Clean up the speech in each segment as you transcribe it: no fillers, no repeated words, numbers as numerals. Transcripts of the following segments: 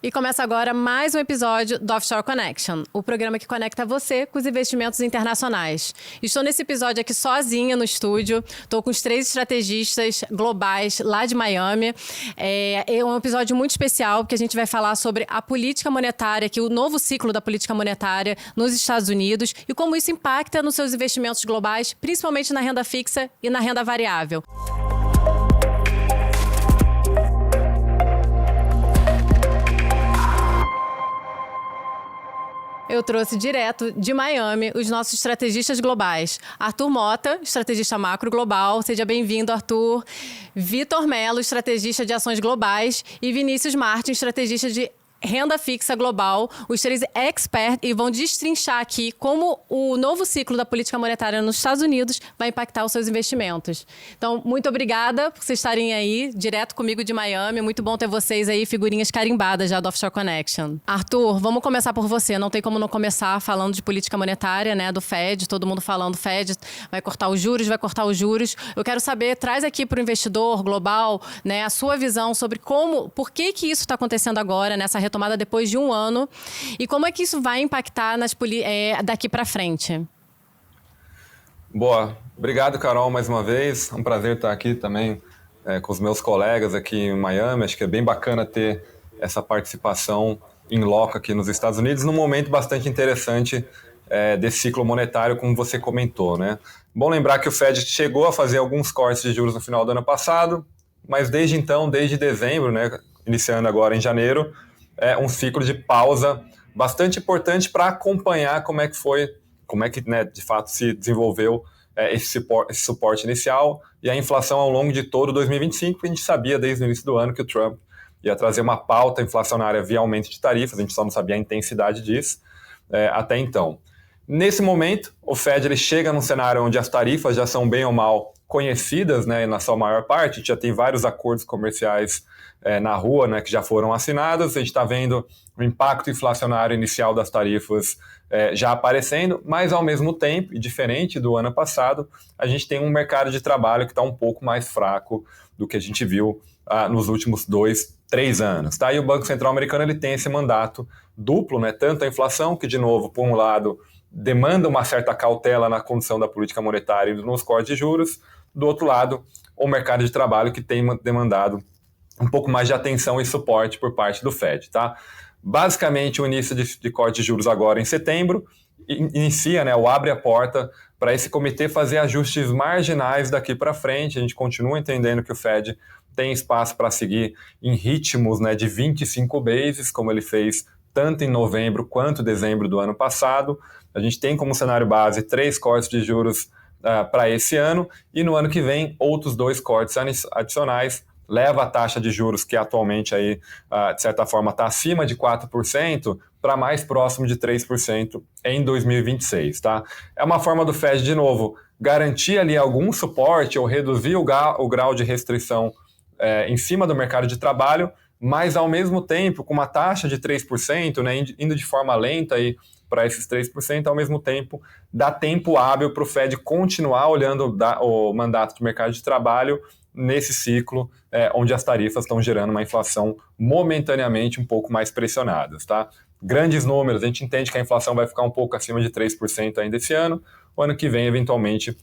E começa agora mais um episódio do Offshore Connection, o programa que conecta você com os investimentos internacionais. Estou nesse episódio aqui sozinha no estúdio, estou com os 3 estrategistas globais lá de Miami. É um episódio muito especial, porque a gente vai falar sobre a política monetária, aqui, o novo ciclo da política monetária nos Estados Unidos e como isso impacta nos seus investimentos globais, principalmente na renda fixa e na renda variável. Eu trouxe direto de Miami os nossos estrategistas globais. Arthur Mota, estrategista macro global. Seja bem-vindo, Arthur. Vitor Mello, estrategista de ações globais. E Vinícius Martins, estrategista de renda fixa global. Os 3 experts e vão destrinchar aqui como o novo ciclo da política monetária nos Estados Unidos vai impactar os seus investimentos. Então, muito obrigada por vocês estarem aí, direto comigo de Miami. Muito bom ter vocês aí, figurinhas carimbadas já do Offshore Connection. Arthur, vamos começar por você. Não tem como não começar falando de política monetária, né, do Fed. Todo mundo falando, Fed vai cortar os juros, vai cortar os juros. Eu quero saber, traz aqui para o investidor global, né, a sua visão sobre por que isso está acontecendo agora, nessa retomada depois de um ano, e como é que isso vai impactar daqui para frente? Boa. Obrigado, Carol, mais uma vez. É um prazer estar aqui também com os meus colegas aqui em Miami. Acho que é bem bacana ter essa participação em loco aqui nos Estados Unidos, num momento bastante interessante desse ciclo monetário, como você comentou, né? Bom lembrar que o Fed chegou a fazer alguns cortes de juros no final do ano passado, mas desde então, desde dezembro, né, iniciando agora em janeiro, um ciclo de pausa bastante importante para acompanhar como é que né, de fato se desenvolveu esse suporte inicial e a inflação ao longo de todo 2025. A gente sabia desde o início do ano que o Trump ia trazer uma pauta inflacionária via aumento de tarifas, a gente só não sabia a intensidade disso até então. Nesse momento, o Fed ele chega num cenário onde as tarifas já são bem ou mal conhecidas, né, na sua maior parte. A gente já tem vários acordos comerciais na rua, né, que já foram assinados. A gente está vendo o impacto inflacionário inicial das tarifas já aparecendo, mas ao mesmo tempo, e diferente do ano passado, a gente tem um mercado de trabalho que está um pouco mais fraco do que a gente viu nos últimos 2-3 anos. Tá? E o Banco Central americano ele tem esse mandato duplo, né, tanto a inflação, que de novo, por um lado, demanda uma certa cautela na condução da política monetária e nos cortes de juros, do outro lado, o mercado de trabalho que tem demandado um pouco mais de atenção e suporte por parte do Fed. Tá? Basicamente, o início de corte de juros agora em setembro inicia, né, ou abre a porta para esse comitê fazer ajustes marginais daqui para frente. A gente continua entendendo que o Fed tem espaço para seguir em ritmos, né, de 25 bases, como ele fez tanto em novembro quanto dezembro do ano passado. A gente tem como cenário base 3 cortes de juros para esse ano, e no ano que vem outros 2 cortes adicionais, leva a taxa de juros, que atualmente aí, de certa forma está acima de 4%, para mais próximo de 3% em 2026. Tá? É uma forma do Fed, de novo, garantir ali algum suporte ou reduzir o grau de restrição em cima do mercado de trabalho, mas ao mesmo tempo, com uma taxa de 3%, né, indo de forma lenta para esses 3%, ao mesmo tempo, dá tempo hábil para o Fed continuar olhando o mandato do mercado de trabalho nesse ciclo onde as tarifas estão gerando uma inflação momentaneamente um pouco mais pressionadas. Tá? Grandes números, a gente entende que a inflação vai ficar um pouco acima de 3% ainda esse ano. O ano que vem, eventualmente,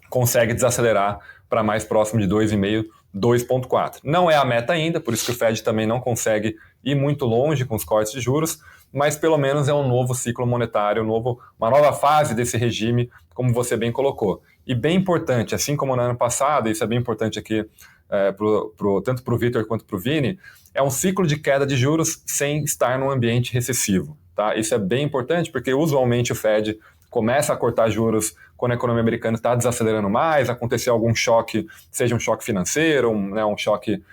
consegue desacelerar para mais próximo de 2,5%, 2,4%. Não é a meta ainda, por isso que o Fed também não consegue ir muito longe com os cortes de juros, mas pelo menos é um novo ciclo monetário, uma nova fase desse regime, como você bem colocou. E bem importante, assim como no ano passado, isso é bem importante aqui tanto para o Vitor quanto para o Vini, é um ciclo de queda de juros sem estar num ambiente recessivo. Tá? Isso é bem importante porque usualmente o Fed começa a cortar juros quando a economia americana está desacelerando mais, acontecer algum choque, seja um choque financeiro, um choque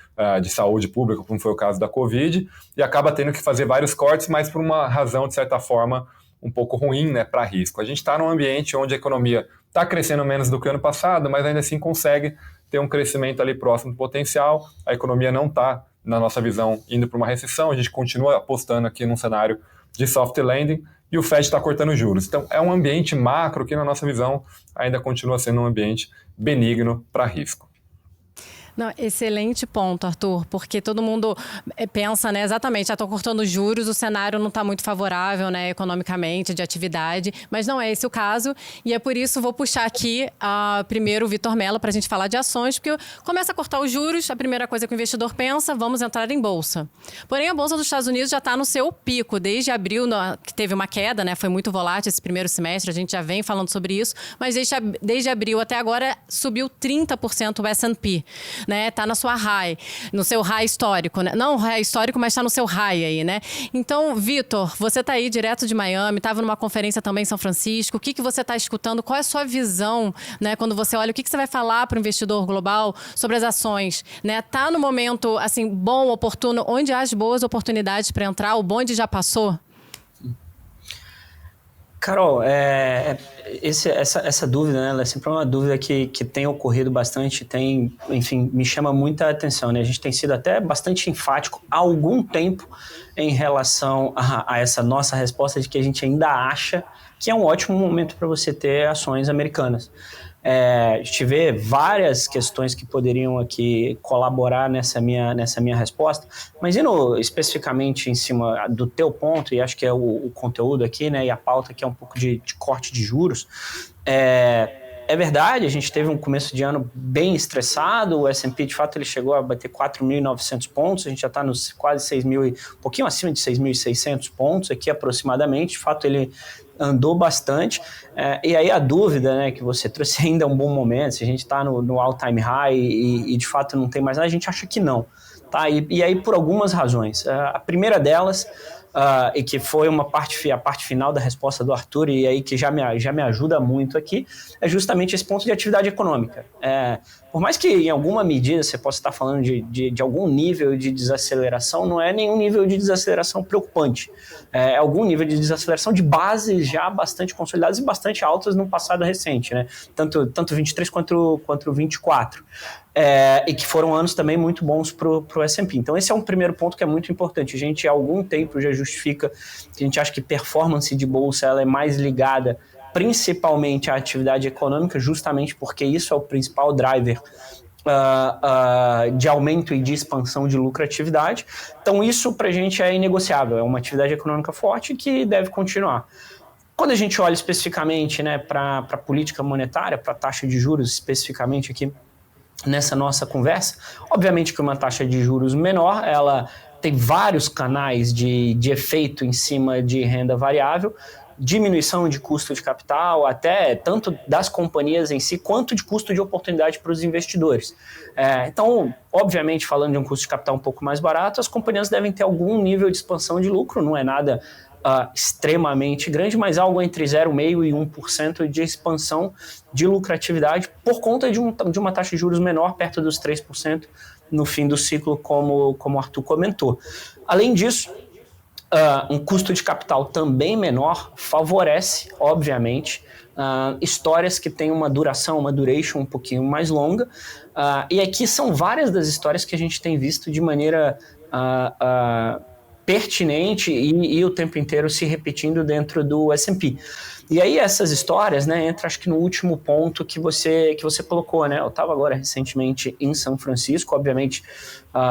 de saúde pública, como foi o caso da Covid, e acaba tendo que fazer vários cortes, mas por uma razão, de certa forma, um pouco ruim, né, para risco. A gente está num ambiente onde a economia está crescendo menos do que o ano passado, mas ainda assim consegue ter um crescimento ali próximo do potencial. A economia não está, na nossa visão, indo para uma recessão, a gente continua apostando aqui num cenário de soft landing, e o Fed está cortando juros. Então, é um ambiente macro que, na nossa visão, ainda continua sendo um ambiente benigno para risco. Não, excelente ponto, Arthur, porque todo mundo pensa, né, exatamente, estou cortando juros, o cenário não está muito favorável, né, economicamente, de atividade, mas não é esse o caso, e é por isso vou puxar aqui primeiro o Vitor Mello para a gente falar de ações, porque começa a cortar os juros, a primeira coisa que o investidor pensa, vamos entrar em bolsa. Porém, a Bolsa dos Estados Unidos já está no seu pico, desde abril, que teve uma queda, né, foi muito volátil esse primeiro semestre, a gente já vem falando sobre isso, mas desde abril até agora subiu 30% o S&P, né? Tá na sua high, no seu high histórico, né? Não high histórico, mas tá no seu high aí, né? Então, Vitor, você tá aí direto de Miami, estava numa conferência também em São Francisco. O que você está escutando? Qual é a sua visão, né? Quando você olha, o que você vai falar para o investidor global sobre as ações, né? Tá no momento assim bom, oportuno, onde há as boas oportunidades para entrar? O bonde já passou? Carol, essa dúvida, né, ela é sempre uma dúvida que tem ocorrido bastante, enfim, me chama muita atenção, né? A gente tem sido até bastante enfático há algum tempo em relação a essa nossa resposta de que a gente ainda acha que é um ótimo momento para você ter ações americanas. A gente vê várias questões que poderiam aqui colaborar nessa minha resposta, mas indo especificamente em cima do teu ponto, e acho que é o conteúdo aqui, né, e a pauta que é um pouco de corte de juros, é verdade, a gente teve um começo de ano bem estressado, o S&P de fato ele chegou a bater 4.900 pontos, a gente já está nos quase 6.000, um pouquinho acima de 6.600 pontos aqui aproximadamente, de fato ele andou bastante, e aí a dúvida, né, que você trouxe ainda é um bom momento, se a gente está no all-time high e de fato não tem mais nada, a gente acha que não, tá? E aí por algumas razões. A primeira delas, e que foi a parte final da resposta do Arthur, e aí que já me ajuda muito aqui, é justamente esse ponto de atividade econômica. Por mais que em alguma medida você possa estar falando de algum nível de desaceleração, não é nenhum nível de desaceleração preocupante. É algum nível de desaceleração de bases já bastante consolidadas e bastante altas no passado recente, né? Tanto 23 quanto 24. E que foram anos também muito bons para o S&P. Então esse é um primeiro ponto que é muito importante. A gente há algum tempo já justifica que a gente acha que performance de bolsa ela é mais ligada principalmente à atividade econômica, justamente porque isso é o principal driver de aumento e de expansão de lucratividade. Então isso para a gente é inegociável, é uma atividade econômica forte que deve continuar. Quando a gente olha especificamente, né, para a política monetária, para a taxa de juros especificamente aqui nessa nossa conversa, obviamente que uma taxa de juros menor, ela tem vários canais de efeito em cima de renda variável, diminuição de custo de capital, até tanto das companhias em si, quanto de custo de oportunidade para os investidores. Então, obviamente, falando de um custo de capital um pouco mais barato, as companhias devem ter algum nível de expansão de lucro, não é nada extremamente grande, mas algo entre 0,5% e 1% de expansão de lucratividade por conta de uma taxa de juros menor, perto dos 3% no fim do ciclo, como o Arthur comentou. Além disso, um custo de capital também menor favorece, obviamente, histórias que têm uma duration um pouquinho mais longa, e aqui são várias das histórias que a gente tem visto de maneira pertinente e o tempo inteiro se repetindo dentro do S&P. E aí essas histórias, né, entra acho que no último ponto que você colocou, né? Eu estava agora recentemente em São Francisco, obviamente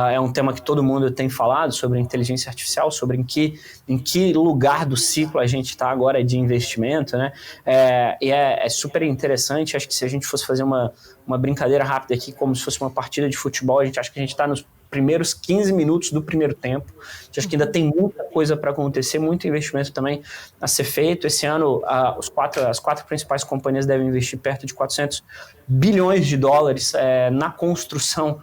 é um tema que todo mundo tem falado sobre inteligência artificial, sobre em que lugar do ciclo a gente está agora de investimento, né? E é super interessante, acho que se a gente fosse fazer uma brincadeira rápida aqui, como se fosse uma partida de futebol, a gente acha que a gente está nos primeiros 15 minutos do primeiro tempo. Acho que ainda tem muita coisa para acontecer, muito investimento também a ser feito. Esse ano, as quatro principais companhias devem investir perto de 400 bilhões de dólares na construção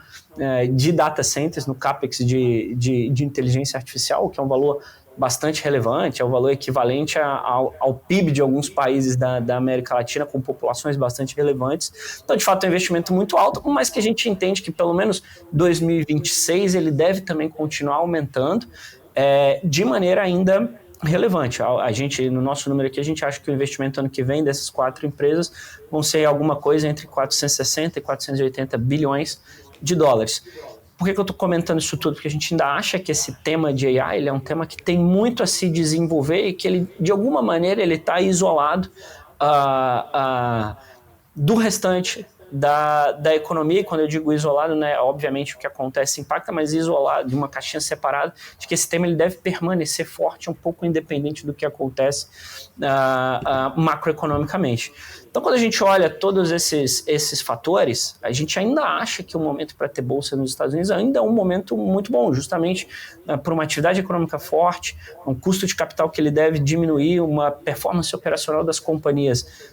de data centers, no CAPEX de inteligência artificial, que é um valor bastante relevante, é o valor equivalente ao PIB de alguns países da América Latina, com populações bastante relevantes. Então, de fato, é um investimento muito alto, mas que a gente entende que pelo menos 2026 ele deve também continuar aumentando de maneira ainda relevante. A gente, no nosso número aqui, a gente acha que o investimento ano que vem dessas quatro empresas vão ser alguma coisa entre 460 e 480 bilhões de dólares. Por que eu estou comentando isso tudo? Porque a gente ainda acha que esse tema de AI ele é um tema que tem muito a se desenvolver e que ele, de alguma maneira, ele está isolado do restante da economia, e quando eu digo isolado, né, obviamente o que acontece impacta, mas isolado, de uma caixinha separada, de que esse tema ele deve permanecer forte, um pouco independente do que acontece macroeconomicamente. Então, quando a gente olha todos esses fatores, a gente ainda acha que o momento para ter bolsa nos Estados Unidos ainda é um momento muito bom, justamente por uma atividade econômica forte, um custo de capital que ele deve diminuir, uma performance operacional das companhias,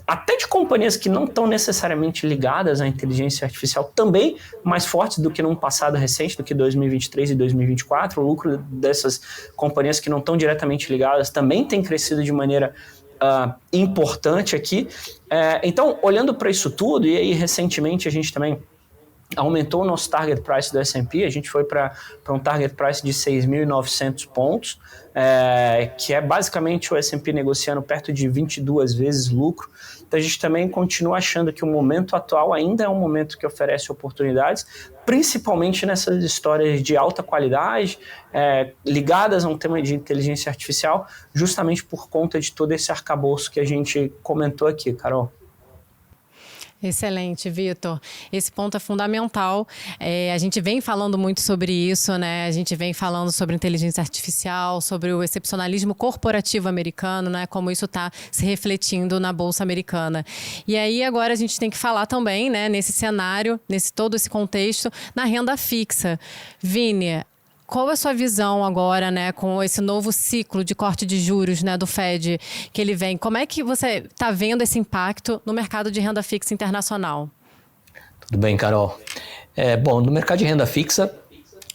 até de companhias que não estão necessariamente ligadas à inteligência artificial, também mais fortes do que num passado recente, do que 2023 e 2024. O lucro dessas companhias que não estão diretamente ligadas também tem crescido de maneira importante aqui. Então, olhando para isso tudo, e aí recentemente a gente também aumentou o nosso target price do S&P, a gente foi para um target price de 6.900 pontos, que é basicamente o S&P negociando perto de 22 vezes lucro. Então a gente também continua achando que o momento atual ainda é um momento que oferece oportunidades, principalmente nessas histórias de alta qualidade, ligadas a um tema de inteligência artificial, justamente por conta de todo esse arcabouço que a gente comentou aqui, Carol. Excelente, Vitor. Esse ponto é fundamental. A gente vem falando muito sobre isso, né? A gente vem falando sobre inteligência artificial, sobre o excepcionalismo corporativo americano, né? Como isso está se refletindo na Bolsa Americana. E aí agora a gente tem que falar também, né? Nesse cenário, nesse todo esse contexto, na renda fixa. Vini, qual é a sua visão agora, né, com esse novo ciclo de corte de juros, né, do Fed que ele vem? Como é que você está vendo esse impacto no mercado de renda fixa internacional? Tudo bem, Carol. Bom, no mercado de renda fixa,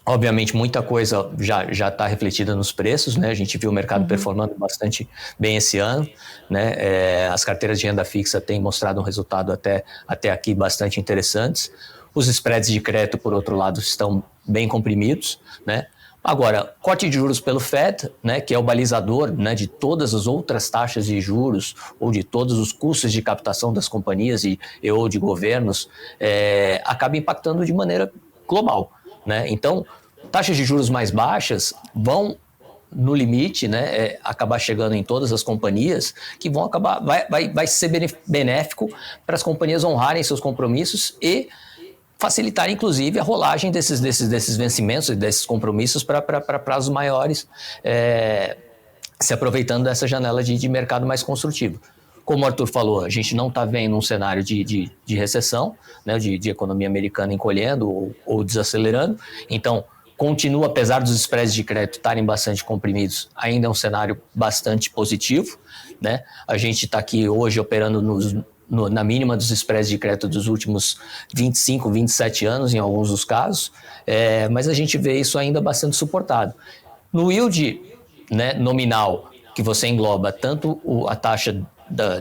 obviamente muita coisa já está refletida nos preços, né? A gente viu o mercado performando bastante bem esse ano, né? As carteiras de renda fixa têm mostrado um resultado até aqui bastante interessantes. Os spreads de crédito, por outro lado, estão bem comprimidos, né? Agora, corte de juros pelo Fed, né, que é o balizador, né, de todas as outras taxas de juros ou de todos os custos de captação das companhias ou de governos, acaba impactando de maneira global, né? Então, taxas de juros mais baixas vão, no limite, né, acabar chegando em todas as companhias, que vão acabar, vai ser benéfico para as companhias honrarem seus compromissos e facilitar, inclusive, a rolagem desses vencimentos e desses compromissos para prazos maiores, se aproveitando dessa janela de mercado mais construtivo. Como o Arthur falou, a gente não está vendo um cenário de recessão, né, de economia americana encolhendo ou desacelerando. Então, continua, apesar dos spreads de crédito estarem bastante comprimidos, ainda é um cenário bastante positivo, né? A gente está aqui hoje operando na mínima dos spreads de crédito dos últimos 25, 27 anos, em alguns dos casos, mas a gente vê isso ainda bastante suportado. No yield, né, nominal, que você engloba tanto a taxa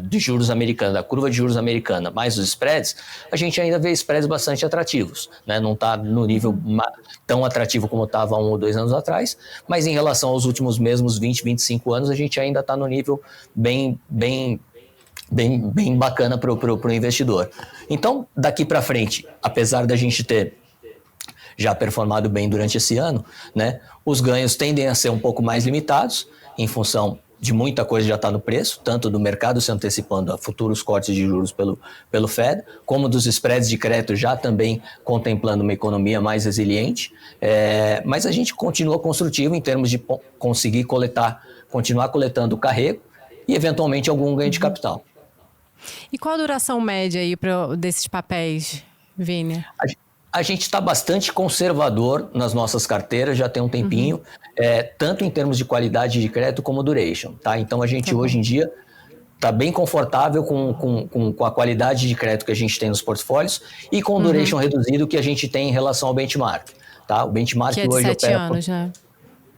de juros americana, da curva de juros americana, mais os spreads, a gente ainda vê spreads bastante atrativos, né? Não está no nível tão atrativo como estava 1 ou 2 anos atrás, mas em relação aos últimos mesmos 20, 25 anos, a gente ainda está no nível bem bacana para o investidor. Então, daqui para frente, apesar da gente ter já performado bem durante esse ano, né, os ganhos tendem a ser um pouco mais limitados, em função de muita coisa já está no preço, tanto do mercado se antecipando a futuros cortes de juros pelo Fed, como dos spreads de crédito já também contemplando uma economia mais resiliente, mas a gente continua construtivo em termos de conseguir continuar coletando o carrego e eventualmente algum ganho de capital. E qual a duração média aí desses papéis, Vini? A gente está bastante conservador nas nossas carteiras, já tem um tempinho, tanto em termos de qualidade de crédito como duration, tá? Então a gente hoje em dia está bem confortável com a qualidade de crédito que a gente tem nos portfólios e com o duration reduzido que a gente tem em relação ao benchmark, tá? O benchmark que é de hoje 7 anos, né?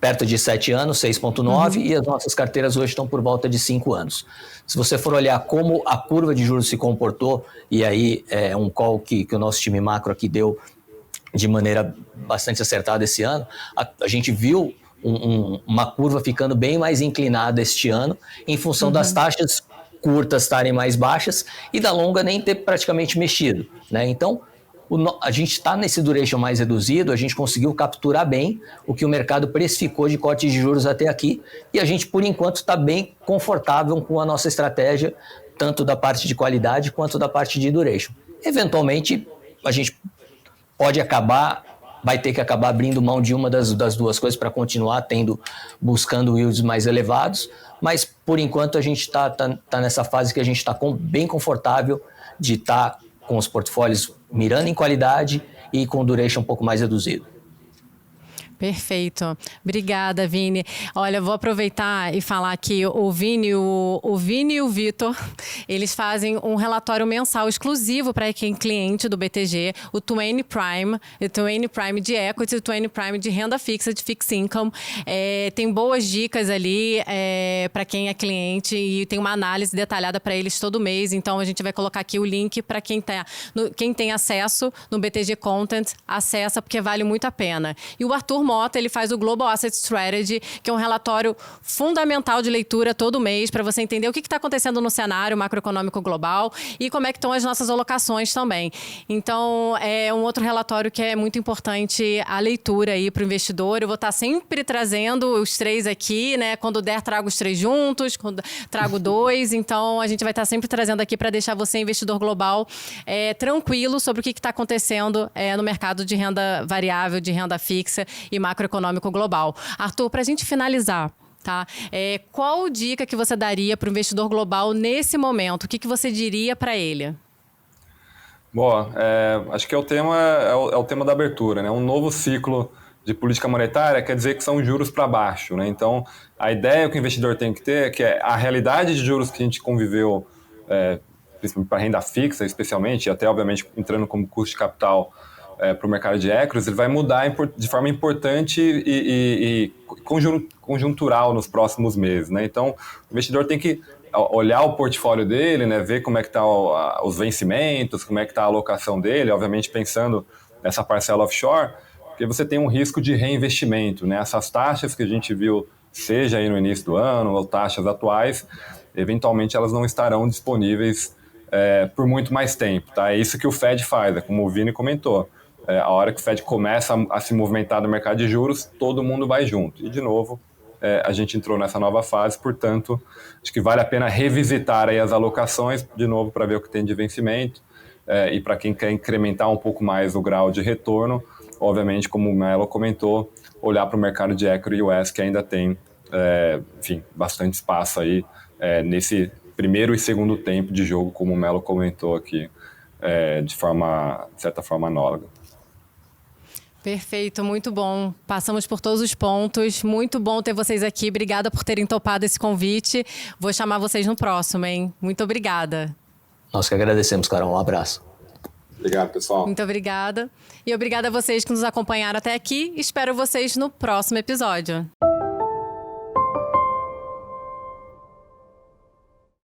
Perto de 7 anos, 6,9, e as nossas carteiras hoje estão por volta de 5 anos. Se você for olhar como a curva de juros se comportou, e aí é um call que o nosso time macro aqui deu de maneira bastante acertada esse ano, a gente viu uma curva ficando bem mais inclinada este ano, em função das taxas curtas estarem mais baixas e da longa nem ter praticamente mexido, né? Então, a gente está nesse duration mais reduzido, a gente conseguiu capturar bem o que o mercado precificou de corte de juros até aqui, e a gente, por enquanto, está bem confortável com a nossa estratégia, tanto da parte de qualidade quanto da parte de duration. eventualmente a gente vai ter que acabar abrindo mão de uma das duas coisas para continuar buscando yields mais elevados, mas por enquanto a gente está nessa fase que a gente está bem confortável de estar com os portfólios mirando em qualidade e com duration um pouco mais reduzido. Perfeito. Obrigada, Vini. Olha, vou aproveitar e falar que o Vini e o Vitor, eles fazem um relatório mensal exclusivo para quem é cliente do BTG, o 20 Prime de Equity, o 20 Prime de renda fixa, de Fixed Income. Tem boas dicas ali para quem é cliente e tem uma análise detalhada para eles todo mês. Então, a gente vai colocar aqui o link para quem tem acesso no BTG Content, acessa porque vale muito a pena. E o Arthur Mota, ele faz o Global Asset Strategy, que é um relatório fundamental de leitura todo mês para você entender o que está acontecendo no cenário macroeconômico global e como é que estão as nossas alocações também. Então, é um outro relatório que é muito importante a leitura aí para o investidor. Eu vou estar sempre trazendo os 3 aqui, né? Quando der, trago os 3 juntos, quando trago 2. Então, a gente vai estar sempre trazendo aqui para deixar você, investidor global, tranquilo sobre o que está acontecendo no mercado de renda variável, de renda fixa e macroeconômico global. Arthur, para a gente finalizar, tá? Qual dica que você daria para o investidor global nesse momento? O que você diria para ele? Bom, acho que é o tema da abertura, né? Um novo ciclo de política monetária quer dizer que são juros para baixo, né? Então, a ideia que o investidor tem que ter é que a realidade de juros que a gente conviveu, principalmente para renda fixa, especialmente, e até, obviamente, entrando como custo de capital para o mercado de equities, ele vai mudar de forma importante e conjuntural nos próximos meses, né? Então, o investidor tem que olhar o portfólio dele, né? Ver como é que está os vencimentos, como é que está a alocação dele, obviamente pensando nessa parcela offshore, porque você tem um risco de reinvestimento, né? Essas taxas que a gente viu, seja aí no início do ano, ou taxas atuais, eventualmente elas não estarão disponíveis por muito mais tempo, tá? É isso que o Fed faz, como o Vini comentou. A hora que o Fed começa a se movimentar no mercado de juros, todo mundo vai junto. E, de novo, a gente entrou nessa nova fase, portanto, acho que vale a pena revisitar aí as alocações, de novo, para ver o que tem de vencimento. E para quem quer incrementar um pouco mais o grau de retorno, obviamente, como o Melo comentou, olhar para o mercado de equity US, que ainda tem, bastante espaço aí nesse primeiro e segundo tempo de jogo, como o Melo comentou aqui, de certa forma análoga. Perfeito, muito bom. Passamos por todos os pontos. Muito bom ter vocês aqui. Obrigada por terem topado esse convite. Vou chamar vocês no próximo, hein? Muito obrigada. Nós que agradecemos, Carol. Um abraço. Obrigado, pessoal. Muito obrigada. E obrigada a vocês que nos acompanharam até aqui. Espero vocês no próximo episódio.